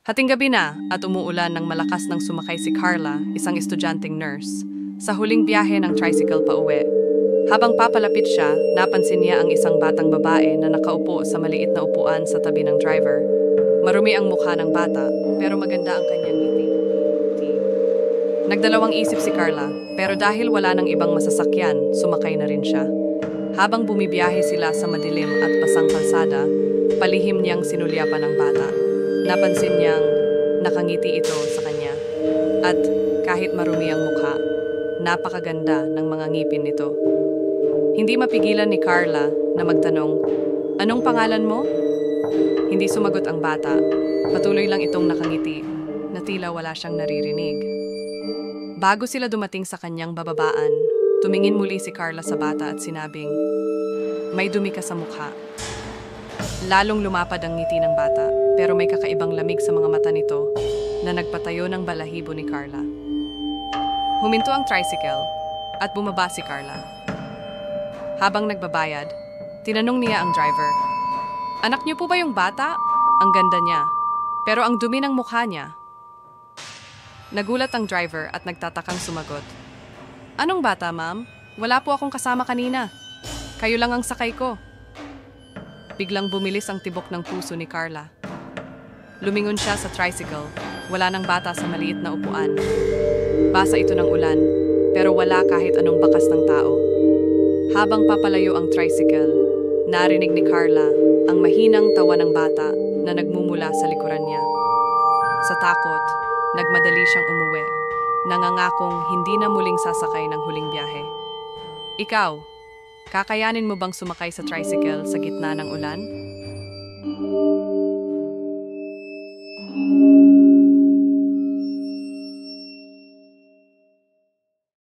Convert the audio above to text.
Hating gabi na at umuulan ng malakas nang sumakay si Carla, isang estudyanteng nurse, sa huling biyahe ng tricycle pauwi. Habang papalapit siya, napansin niya ang isang batang babae na nakaupo sa maliit na upuan sa tabi ng driver. Marumi ang mukha ng bata, pero maganda ang kanyang ngiti. Nagdalawang isip si Carla, pero dahil wala ng ibang masasakyan, sumakay na rin siya. Habang bumibiyahe sila sa madilim at pasang kalsada, palihim niyang sinulyapan ang bata. Napansin niyang nakangiti ito sa kanya. At kahit marumi ang mukha, napakaganda ng mga ngipin nito. Hindi mapigilan ni Carla na magtanong, "Anong pangalan mo?" Hindi sumagot ang bata. Patuloy lang itong nakangiti na tila wala siyang naririnig. Bago sila dumating sa kanyang bababaan, tumingin muli si Carla sa bata at sinabing, "May dumi ka sa mukha." Lalong lumapad ang ngiti ng bata, pero may kakaibang lamig sa mga mata nito na nagpatayo ng balahibo ni Carla. Huminto ang tricycle at bumaba si Carla. Habang nagbabayad, tinanong niya ang driver, "Anak niyo po ba yung bata? Ang ganda niya, pero ang dumi ng mukha niya." Nagulat ang driver at nagtatakang sumagot, "Anong bata, ma'am? Wala po akong kasama kanina. Kayo lang ang sakay ko." Biglang bumilis ang tibok ng puso ni Carla. Lumingon siya sa tricycle. Wala ng bata sa maliit na upuan. Basa ito ng ulan, pero wala kahit anong bakas ng tao. Habang papalayo ang tricycle, narinig ni Carla ang mahinang tawa ng bata na nagmumula sa likuran niya. Sa takot, nagmadali siyang umuwi, nangangakong hindi na muling sasakay ng huling biyahe. Ikaw, kakayanin mo bang sumakay sa tricycle sa gitna ng ulan?